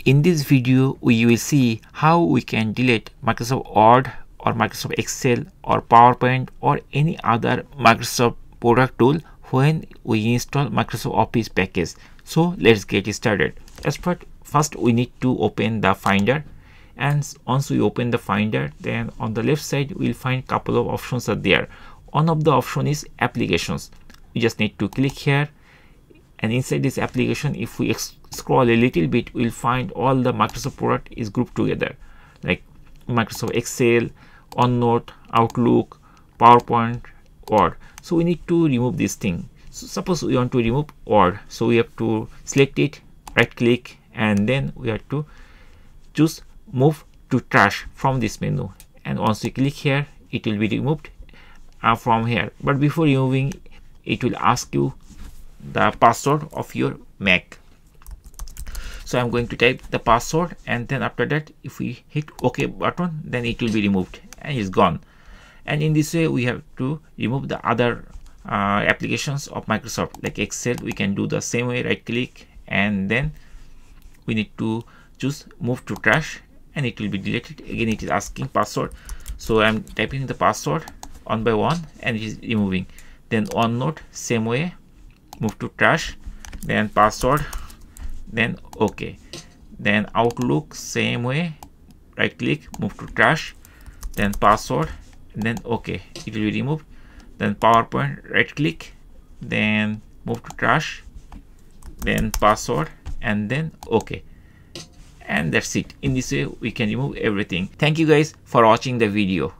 In this video, we will see how we can delete Microsoft Word or Microsoft Excel or PowerPoint or any other Microsoft product tool when we install Microsoft Office package. So let's get started. First we need to open the Finder, and once we open the Finder, then on the left side we'll find couple of options are there. One of the option is applications. We just need to click here, and inside this application, if we scroll a little bit, we'll find all the Microsoft product is grouped together, like Microsoft Excel, OneNote, Outlook, PowerPoint, Word. So we need to remove this thing. So suppose we want to remove Word, so we have to select it, right click, and then we have to choose move to trash from this menu, and once we click here, it will be removed from here. But before removing, it will ask you the password of your Mac. So I'm going to type the password, and then after that, if we hit OK button, then it will be removed and it's gone. And in this way, we have to remove the other applications of Microsoft, like Excel. We can do the same way, right click, and then we need to choose move to trash, and it will be deleted. Again, it is asking password, so I'm typing the password one by one, and it is removing. Then OneNote, same way, move to trash, then password, then OK. Then Outlook, same way, right click, move to trash, then password, and then OK, it will be removed. Then PowerPoint, right click, then move to trash, then password, and then OK. And that's it. In this way we can remove everything. Thank you guys for watching the video.